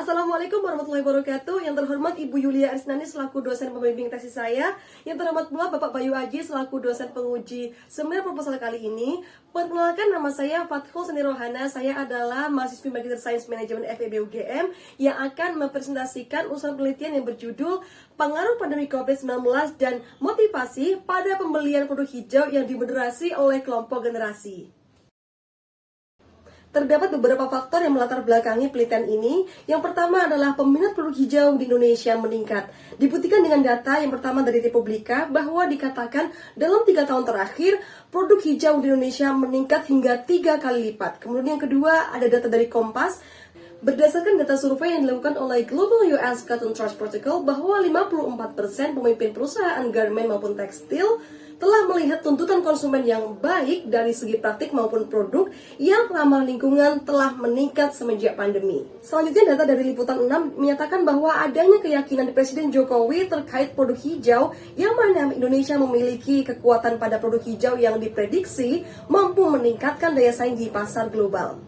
Assalamualaikum warahmatullahi wabarakatuh. Yang terhormat Ibu Yulia Arisnani selaku dosen pembimbing tesis saya. Yang terhormat pula Bapak Bayu Aji selaku dosen penguji seminar proposal kali ini. Perkenalkan, nama saya Fathul Seni Rohana. Saya adalah mahasiswi Magister Sains Manajemen FEB UGM yang akan mempresentasikan urusan penelitian yang berjudul Pengaruh Pandemi COVID-19 dan Motivasi pada Pembelian Produk Hijau yang Dimoderasi oleh Kelompok Generasi. Terdapat beberapa faktor yang melatar belakangi penelitian ini. Yang pertama adalah peminat produk hijau di Indonesia meningkat. Dibuktikan dengan data yang pertama dari Republika bahwa dikatakan dalam 3 tahun terakhir produk hijau di Indonesia meningkat hingga 3 kali lipat. Kemudian yang kedua ada data dari Kompas. Berdasarkan data survei yang dilakukan oleh Global US Cotton Trust Protocol bahwa 54% pemimpin perusahaan garmen maupun tekstil telah melihat tuntutan konsumen yang baik dari segi praktik maupun produk yang ramah lingkungan telah meningkat semenjak pandemi. Selanjutnya data dari Liputan 6 menyatakan bahwa adanya keyakinan Presiden Jokowi terkait produk hijau yang mana Indonesia memiliki kekuatan pada produk hijau yang diprediksi mampu meningkatkan daya saing di pasar global.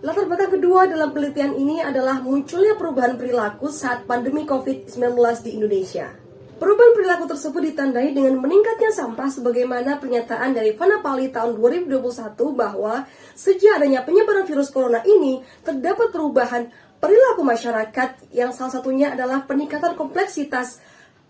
Latar belakang kedua dalam penelitian ini adalah munculnya perubahan perilaku saat pandemi COVID-19 di Indonesia. Perubahan perilaku tersebut ditandai dengan meningkatnya sampah sebagaimana pernyataan dari Vanapali tahun 2021 bahwa sejak adanya penyebaran virus corona ini terdapat perubahan perilaku masyarakat yang salah satunya adalah peningkatan kompleksitas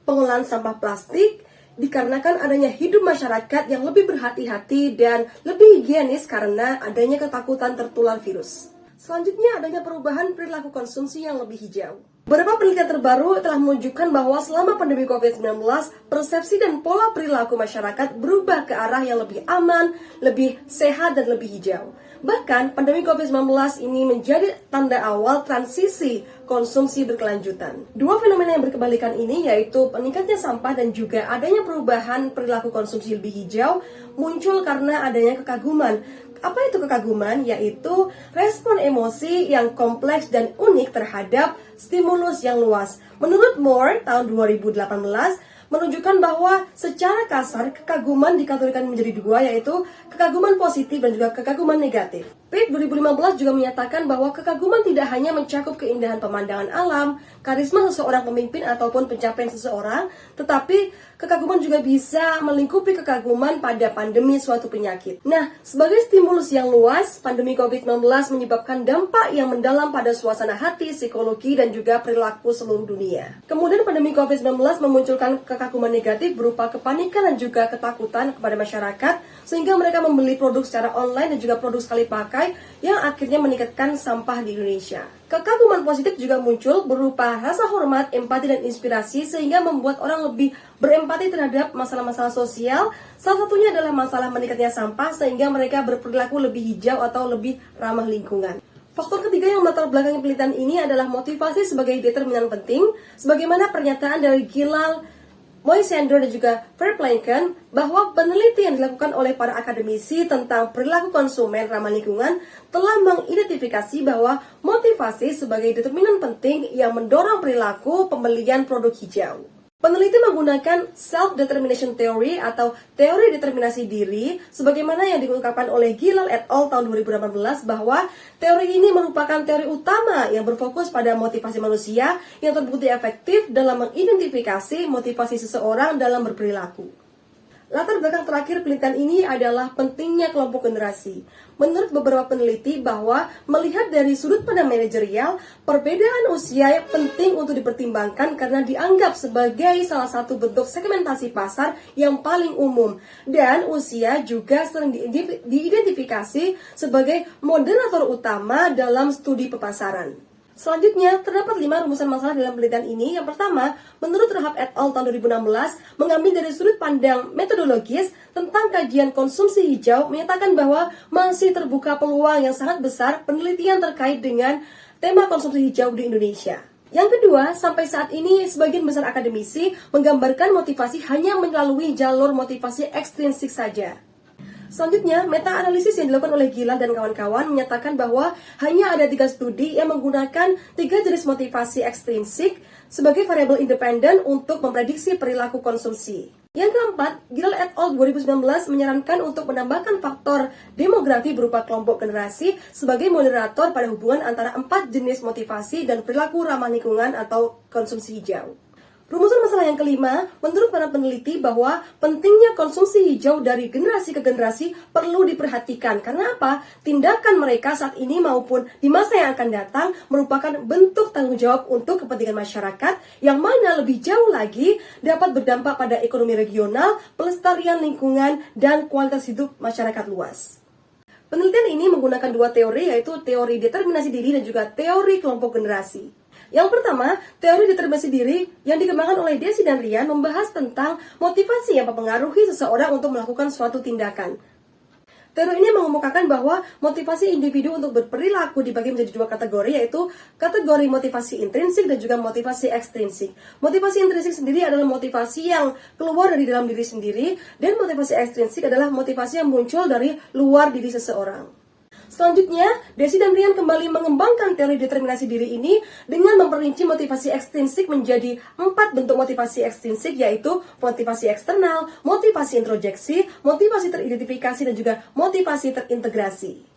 pengolahan sampah plastik dikarenakan adanya hidup masyarakat yang lebih berhati-hati dan lebih higienis karena adanya ketakutan tertular virus. Selanjutnya adanya perubahan perilaku konsumsi yang lebih hijau. Beberapa penelitian terbaru telah menunjukkan bahwa selama pandemi COVID-19, persepsi dan pola perilaku masyarakat berubah ke arah yang lebih aman, lebih sehat, dan lebih hijau. Bahkan, pandemi COVID-19 ini menjadi tanda awal transisi konsumsi berkelanjutan. Dua fenomena yang berkebalikan ini, yaitu meningkatnya sampah dan juga adanya perubahan perilaku konsumsi lebih hijau, muncul karena adanya kekaguman. Apa itu kekaguman? Yaitu respon emosi yang kompleks dan unik terhadap stimulus yang luas. Menurut Moore tahun 2018 menunjukkan bahwa secara kasar kekaguman dikategorikan menjadi dua, yaitu kekaguman positif dan juga kekaguman negatif. Pitt 2015 juga menyatakan bahwa kekaguman tidak hanya mencakup keindahan pemandangan alam, karisma seseorang pemimpin ataupun pencapaian seseorang, tetapi kekaguman juga bisa melingkupi kekaguman pada pandemi suatu penyakit. Nah, sebagai stimulus yang luas, pandemi COVID-19 menyebabkan dampak yang mendalam pada suasana hati, psikologi, dan juga perilaku seluruh dunia. Kemudian pandemi COVID-19 memunculkan kekaguman negatif berupa kepanikan dan juga ketakutan kepada masyarakat, sehingga mereka membeli produk secara online dan juga produk sekali pakai yang akhirnya meningkatkan sampah di Indonesia. Kekaguman positif juga muncul berupa rasa hormat, empati, dan inspirasi sehingga membuat orang lebih berempati terhadap masalah-masalah sosial. Salah satunya adalah masalah meningkatnya sampah sehingga mereka berperilaku lebih hijau atau lebih ramah lingkungan. Faktor ketiga yang melatar belakangi penelitian ini adalah motivasi sebagai determinan penting, sebagaimana pernyataan dari Gilal, Moisander, dan juga Verplanken bahwa penelitian dilakukan oleh para akademisi tentang perilaku konsumen ramah lingkungan telah mengidentifikasi bahwa motivasi sebagai determinan penting yang mendorong perilaku pembelian produk hijau. Peneliti menggunakan self-determination theory atau teori determinasi diri sebagaimana yang diungkapkan oleh Gilal et al. Tahun 2018 bahwa teori ini merupakan teori utama yang berfokus pada motivasi manusia yang terbukti efektif dalam mengidentifikasi motivasi seseorang dalam berperilaku. Latar belakang terakhir penelitian ini adalah pentingnya kelompok generasi. Menurut beberapa peneliti bahwa melihat dari sudut pandang manajerial, perbedaan usia penting untuk dipertimbangkan karena dianggap sebagai salah satu bentuk segmentasi pasar yang paling umum. Dan usia juga sering diidentifikasi sebagai moderator utama dalam studi pemasaran. Selanjutnya, terdapat 5 rumusan masalah dalam penelitian ini. Yang pertama, menurut Rahab et al. Tahun 2016, mengambil dari sudut pandang metodologis tentang kajian konsumsi hijau, menyatakan bahwa masih terbuka peluang yang sangat besar penelitian terkait dengan tema konsumsi hijau di Indonesia. Yang kedua, sampai saat ini sebagian besar akademisi menggambarkan motivasi hanya melalui jalur motivasi ekstrinsik saja. Selanjutnya, meta-analisis yang dilakukan oleh Gilal dan kawan-kawan menyatakan bahwa hanya ada 3 studi yang menggunakan 3 jenis motivasi ekstrinsik sebagai variabel independen untuk memprediksi perilaku konsumsi. Yang keempat, Gill et al. 2019 menyarankan untuk menambahkan faktor demografi berupa kelompok generasi sebagai moderator pada hubungan antara 4 jenis motivasi dan perilaku ramah lingkungan atau konsumsi hijau. Rumusan masalah yang kelima, menurut para peneliti bahwa pentingnya konsumsi hijau dari generasi ke generasi perlu diperhatikan. Karena apa? Tindakan mereka saat ini maupun di masa yang akan datang merupakan bentuk tanggung jawab untuk kepentingan masyarakat yang mana lebih jauh lagi dapat berdampak pada ekonomi regional, pelestarian lingkungan, dan kualitas hidup masyarakat luas. Penelitian ini menggunakan dua teori, yaitu teori determinasi diri dan juga teori kelompok generasi. Yang pertama, teori determinasi diri yang dikembangkan oleh Desi dan Rian membahas tentang motivasi yang mempengaruhi seseorang untuk melakukan suatu tindakan. Teori ini mengemukakan bahwa motivasi individu untuk berperilaku dibagi menjadi dua kategori, yaitu kategori motivasi intrinsik dan juga motivasi ekstrinsik. Motivasi intrinsik sendiri adalah motivasi yang keluar dari dalam diri sendiri, dan motivasi ekstrinsik adalah motivasi yang muncul dari luar diri seseorang. Selanjutnya, Desi dan Rian kembali mengembangkan teori determinasi diri ini dengan memperinci motivasi ekstrinsik menjadi 4 bentuk motivasi ekstrinsik, yaitu motivasi eksternal, motivasi introjeksi, motivasi teridentifikasi, dan juga motivasi terintegrasi.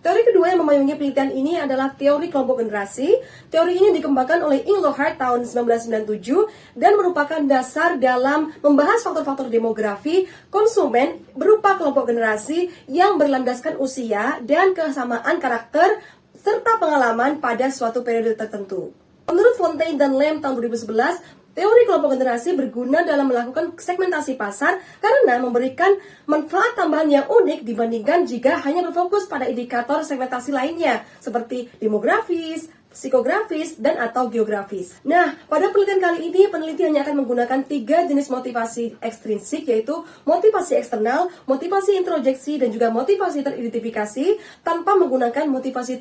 Teori kedua yang memayungi penelitian ini adalah teori kelompok generasi. Teori ini dikembangkan oleh Engelhardt tahun 1997 dan merupakan dasar dalam membahas faktor-faktor demografi konsumen berupa kelompok generasi yang berlandaskan usia dan kesamaan karakter serta pengalaman pada suatu periode tertentu. Menurut Fontaine dan Lamb tahun 2011, teori kelompok generasi berguna dalam melakukan segmentasi pasar karena memberikan manfaat tambahan yang unik dibandingkan jika hanya berfokus pada indikator segmentasi lainnya seperti demografis, psikografis, dan atau geografis. Nah, pada penelitian kali ini, peneliti hanya akan menggunakan 3 jenis motivasi ekstrinsik, yaitu motivasi eksternal, motivasi introjeksi, dan juga motivasi teridentifikasi, tanpa menggunakan motivasi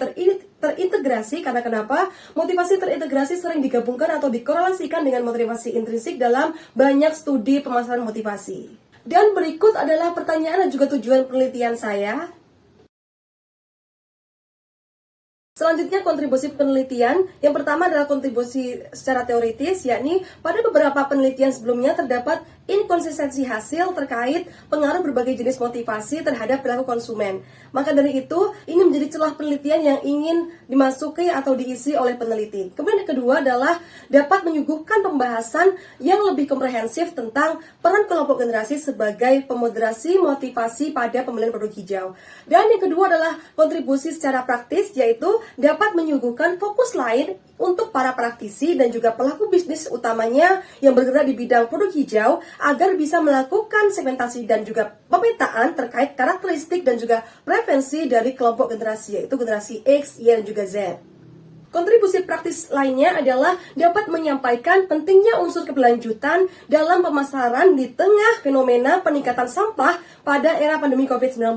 terintegrasi. Karena kenapa? Motivasi terintegrasi sering digabungkan atau dikorelasikan dengan motivasi intrinsik dalam banyak studi pemasaran motivasi. Dan berikut adalah pertanyaan dan juga tujuan penelitian saya. Selanjutnya, kontribusi penelitian. Yang pertama adalah kontribusi secara teoritis, yakni pada beberapa penelitian sebelumnya terdapat inkonsistensi hasil terkait pengaruh berbagai jenis motivasi terhadap perilaku konsumen. Maka dari itu, ini menjadi celah penelitian yang ingin dimasuki atau diisi oleh peneliti. Kemudian yang kedua adalah dapat menyuguhkan pembahasan yang lebih komprehensif tentang peran kelompok generasi sebagai pemoderasi motivasi pada pembelian produk hijau. Dan yang kedua adalah kontribusi secara praktis, yaitu dapat menyuguhkan fokus lain untuk para praktisi dan juga pelaku bisnis utamanya yang bergerak di bidang produk hijau agar bisa melakukan segmentasi dan juga pemetaan terkait karakteristik dan juga preferensi dari kelompok generasi, yaitu generasi X, Y, dan juga Z. Kontribusi praktis lainnya adalah dapat menyampaikan pentingnya unsur keberlanjutan dalam pemasaran di tengah fenomena peningkatan sampah pada era pandemi COVID-19.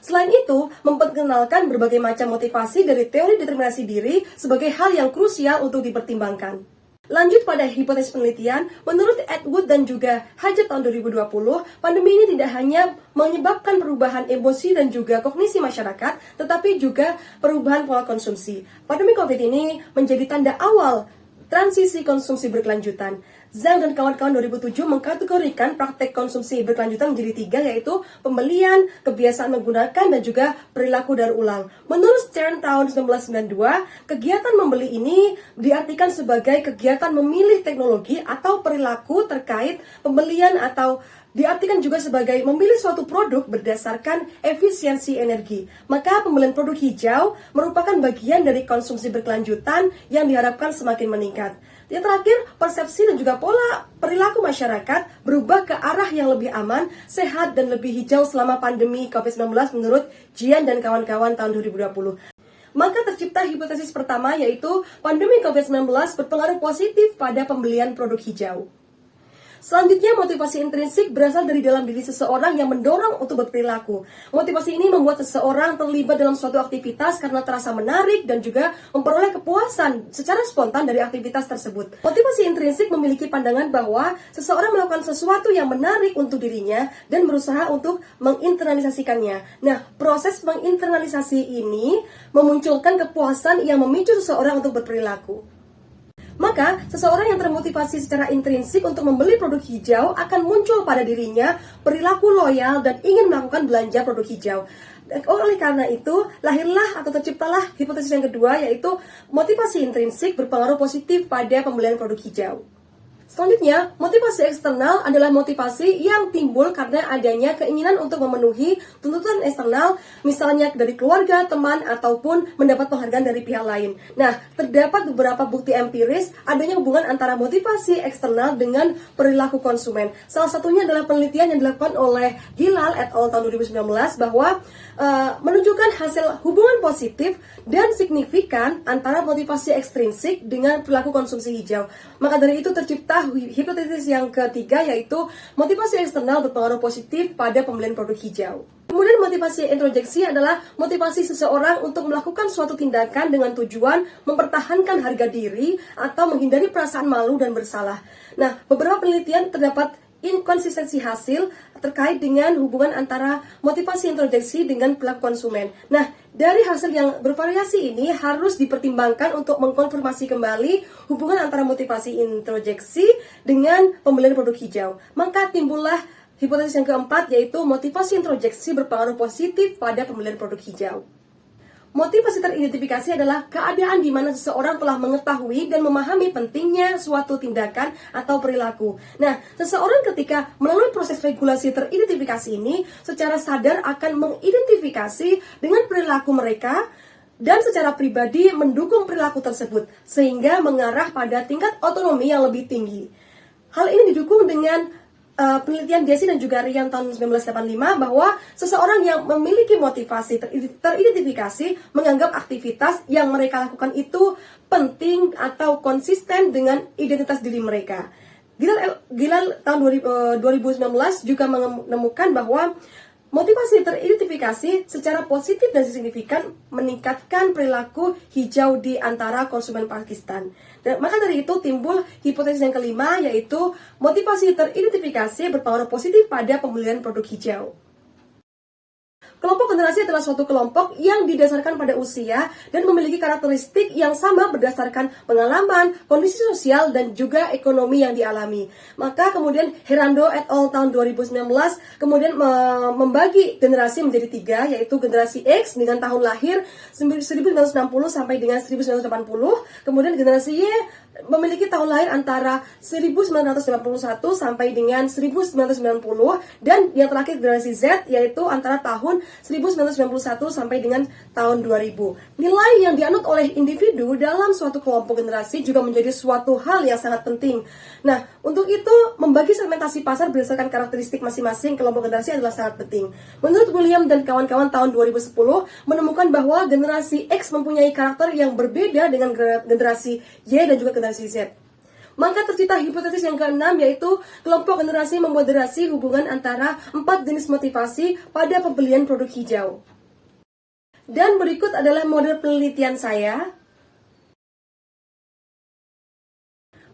Selain itu, memperkenalkan berbagai macam motivasi dari teori determinasi diri sebagai hal yang krusial untuk dipertimbangkan. Lanjut pada hipotesis penelitian, menurut Atwood dan juga Hajat tahun 2020, pandemi ini tidak hanya menyebabkan perubahan emosi dan juga kognisi masyarakat, tetapi juga perubahan pola konsumsi. Pandemi COVID ini menjadi tanda awal transisi konsumsi berkelanjutan. Zhang dan kawan-kawan 2007 mengkategorikan praktek konsumsi berkelanjutan menjadi 3, yaitu pembelian, kebiasaan menggunakan, dan juga perilaku daur ulang. Menurut Stern tahun 1992, kegiatan membeli ini diartikan sebagai kegiatan memilih teknologi atau perilaku terkait pembelian, atau diartikan juga sebagai memilih suatu produk berdasarkan efisiensi energi. Maka pembelian produk hijau merupakan bagian dari konsumsi berkelanjutan yang diharapkan semakin meningkat. Yang terakhir, persepsi dan juga pola perilaku masyarakat berubah ke arah yang lebih aman, sehat, dan lebih hijau selama pandemi COVID-19 menurut Jian dan kawan-kawan tahun 2020. Maka tercipta hipotesis pertama, yaitu pandemi COVID-19 berpengaruh positif pada pembelian produk hijau. Selanjutnya, motivasi intrinsik berasal dari dalam diri seseorang yang mendorong untuk berperilaku. Motivasi ini membuat seseorang terlibat dalam suatu aktivitas karena terasa menarik dan juga memperoleh kepuasan secara spontan dari aktivitas tersebut. Motivasi intrinsik memiliki pandangan bahwa seseorang melakukan sesuatu yang menarik untuk dirinya dan berusaha untuk menginternalisasikannya. Nah, proses menginternalisasi ini memunculkan kepuasan yang memicu seseorang untuk berperilaku. Maka Maka, seseorang yang termotivasi secara intrinsik untuk membeli produk hijau akan muncul pada dirinya perilaku loyal dan ingin melakukan belanja produk hijau. Oleh karena itu, lahirlah atau terciptalah hipotesis yang kedua, yaitu motivasi intrinsik berpengaruh positif pada pembelian produk hijau. Selanjutnya, motivasi eksternal adalah motivasi yang timbul karena adanya keinginan untuk memenuhi tuntutan eksternal, misalnya dari keluarga, teman, ataupun mendapat penghargaan dari pihak lain. Nah, terdapat beberapa bukti empiris adanya hubungan antara motivasi eksternal dengan perilaku konsumen. Salah satunya adalah penelitian yang dilakukan oleh Gilal et al. Tahun 2019 bahwa menunjukkan hasil hubungan positif dan signifikan antara motivasi ekstrinsik dengan perilaku konsumsi hijau. Maka dari itu tercipta hipotesis yang ketiga, yaitu motivasi eksternal berpengaruh positif pada pembelian produk hijau. Kemudian motivasi introjeksi adalah motivasi seseorang untuk melakukan suatu tindakan dengan tujuan mempertahankan harga diri atau menghindari perasaan malu dan bersalah. Nah, beberapa penelitian terdapat inkonsistensi hasil terkait dengan hubungan antara motivasi introjeksi dengan perilaku konsumen. Nah, dari hasil yang bervariasi ini harus dipertimbangkan untuk mengkonfirmasi kembali hubungan antara motivasi introjeksi dengan pembelian produk hijau. Maka timbullah hipotesis yang keempat, yaitu motivasi introjeksi berpengaruh positif pada pembelian produk hijau. Motivasi teridentifikasi adalah keadaan di mana seseorang telah mengetahui dan memahami pentingnya suatu tindakan atau perilaku. Nah, seseorang ketika melalui proses regulasi teridentifikasi ini secara sadar akan mengidentifikasi dengan perilaku mereka dan secara pribadi mendukung perilaku tersebut, sehingga mengarah pada tingkat otonomi yang lebih tinggi. Hal ini didukung dengan penelitian Desi dan juga Rian tahun 1985 bahwa seseorang yang memiliki motivasi teridentifikasi menganggap aktivitas yang mereka lakukan itu penting atau konsisten dengan identitas diri mereka. Gilal tahun 2019 juga menemukan bahwa motivasi teridentifikasi secara positif dan signifikan meningkatkan perilaku hijau di antara konsumen Pakistan. Dan maka dari itu timbul hipotesis yang kelima, yaitu motivasi teridentifikasi berpengaruh positif pada pembelian produk hijau. Kelompok generasi adalah suatu kelompok yang didasarkan pada usia dan memiliki karakteristik yang sama berdasarkan pengalaman, kondisi sosial, dan juga ekonomi yang dialami. Maka kemudian Herando et al. Tahun 2019 kemudian membagi generasi menjadi tiga, yaitu generasi X dengan tahun lahir 1960 sampai dengan 1980, kemudian generasi Y memiliki tahun lahir antara 1981 sampai dengan 1990, dan yang terakhir generasi Z yaitu antara tahun 1991 sampai dengan tahun 2000. Nilai yang dianut oleh individu dalam suatu kelompok generasi juga menjadi suatu hal yang sangat penting. Nah, untuk itu membagi segmentasi pasar berdasarkan karakteristik masing-masing kelompok generasi adalah sangat penting. Menurut William dan kawan-kawan tahun 2010 menemukan bahwa generasi X mempunyai karakter yang berbeda dengan generasi Y dan juga generasi Z. Maka tercipta hipotesis yang keenam, yaitu kelompok generasi memoderasi hubungan antara 4 jenis motivasi pada pembelian produk hijau. Dan berikut adalah model penelitian saya.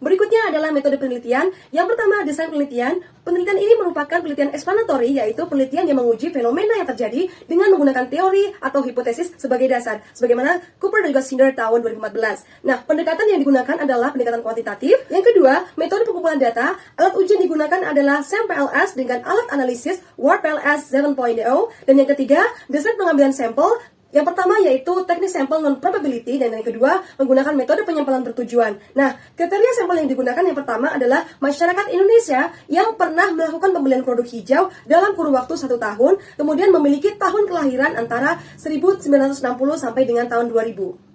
Berikutnya adalah metode penelitian. Yang pertama, desain penelitian. Penelitian ini merupakan penelitian explanatory, yaitu penelitian yang menguji fenomena yang terjadi dengan menggunakan teori atau hipotesis sebagai dasar, sebagaimana Cooper dan juga Snyder tahun 2014. Nah, pendekatan yang digunakan adalah pendekatan kuantitatif. Yang kedua, metode pengumpulan data. Alat uji yang digunakan adalah SAM-PLS dengan alat analisis WordPLS 7.0. Dan yang ketiga, desain pengambilan sampel. Yang pertama yaitu teknik sampel non-probability, dan yang kedua menggunakan metode penyampaian bertujuan. Nah, kriteria sampel yang digunakan yang pertama adalah masyarakat Indonesia yang pernah melakukan pembelian produk hijau dalam kurun waktu 1 tahun, kemudian memiliki tahun kelahiran antara 1960 sampai dengan tahun 2000.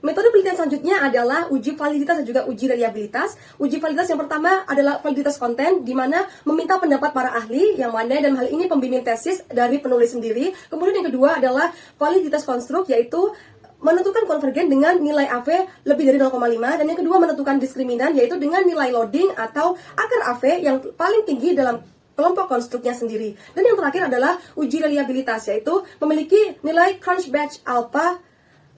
Metode penelitian selanjutnya adalah uji validitas dan juga uji reliabilitas. Uji validitas yang pertama adalah validitas konten, di mana meminta pendapat para ahli, yang mana dalam hal ini pembimbing tesis dari penulis sendiri. Kemudian yang kedua adalah validitas konstruk, yaitu menentukan konvergen dengan nilai AV lebih dari 0,5. Dan yang kedua menentukan diskriminan, yaitu dengan nilai loading atau akar AV yang paling tinggi dalam kelompok konstruknya sendiri. Dan yang terakhir adalah uji reliabilitas, yaitu memiliki nilai Crunchbatch alpha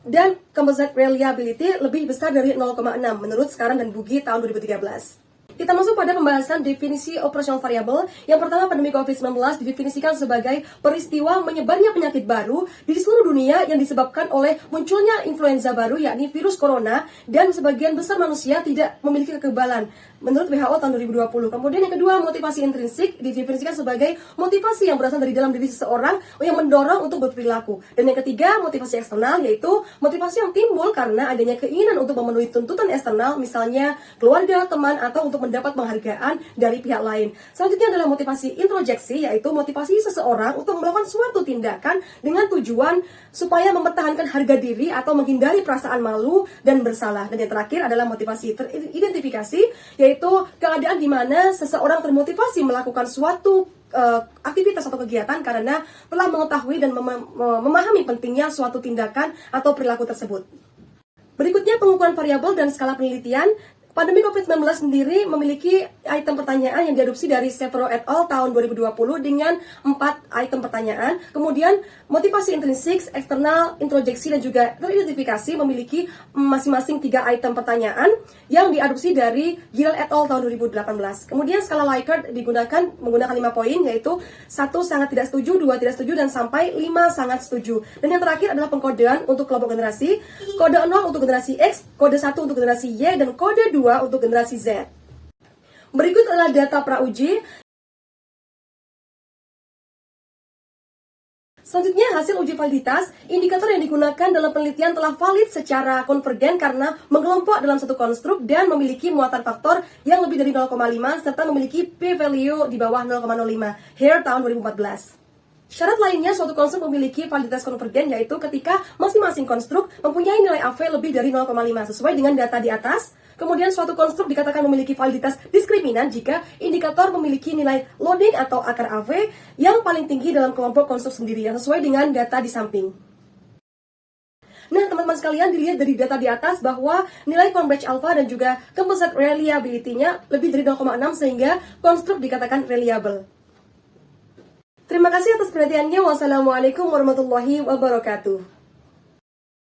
dan composite reliability lebih besar dari 0,6 menurut Scaran dan Bugi tahun 2013. Kita masuk pada pembahasan definisi operational variable. Yang pertama, pandemi COVID-19 didefinisikan sebagai peristiwa menyebarnya penyakit baru di seluruh dunia yang disebabkan oleh munculnya influenza baru, yakni virus corona, dan sebagian besar manusia tidak memiliki kekebalan menurut WHO tahun 2020. Kemudian yang kedua, motivasi intrinsik didefinisikan sebagai motivasi yang berasal dari dalam diri seseorang yang mendorong untuk berperilaku. Dan yang ketiga, motivasi eksternal, yaitu motivasi yang timbul karena adanya keinginan untuk memenuhi tuntutan eksternal, misalnya keluarga, teman, atau untuk mendapat penghargaan dari pihak lain. Selanjutnya adalah motivasi introjeksi, yaitu motivasi seseorang untuk melakukan suatu tindakan dengan tujuan supaya mempertahankan harga diri atau menghindari perasaan malu dan bersalah. Dan yang terakhir adalah motivasi teridentifikasi, yaitu keadaan di mana seseorang termotivasi melakukan suatu aktivitas atau kegiatan karena telah mengetahui dan memahami pentingnya suatu tindakan atau perilaku tersebut. Berikutnya, pengukuran variabel dan skala penelitian. Pandemi COVID-19 sendiri memiliki item pertanyaan yang diadopsi dari Severo et al. Tahun 2020 dengan 4 item pertanyaan. Kemudian, motivasi intrinsik, eksternal, introjeksi, dan juga teridentifikasi memiliki masing-masing 3 item pertanyaan yang diadopsi dari Gill et al. Tahun 2018. Kemudian, skala Likert digunakan menggunakan 5 poin, yaitu 1 sangat tidak setuju, 2 tidak setuju, dan sampai 5 sangat setuju. Dan yang terakhir adalah pengkodean untuk kelompok generasi, kode 0 untuk generasi X, kode 1 untuk generasi Y, dan kode 2 untuk generasi Z. Berikut adalah data pra-uji. Selanjutnya, hasil uji validitas. Indikator yang digunakan dalam penelitian telah valid secara konvergen karena mengelompok dalam satu konstruk dan memiliki muatan faktor yang lebih dari 0,5 serta memiliki p-value di bawah 0,05. Hare tahun 2014. Syarat lainnya suatu konstruk memiliki validitas konvergen, yaitu ketika masing-masing konstruk mempunyai nilai AV lebih dari 0,5 sesuai dengan data di atas. Kemudian suatu konstruk dikatakan memiliki validitas diskriminan jika indikator memiliki nilai loading atau akar AV yang paling tinggi dalam kelompok konstruk sendiri yang sesuai dengan data di samping. Nah, teman-teman sekalian, dilihat dari data di atas bahwa nilai Cronbachh alpha dan juga composite reliability-nya lebih dari 0,6 sehingga konstruk dikatakan reliable. Terima kasih atas perhatiannya. Wassalamualaikum warahmatullahi wabarakatuh.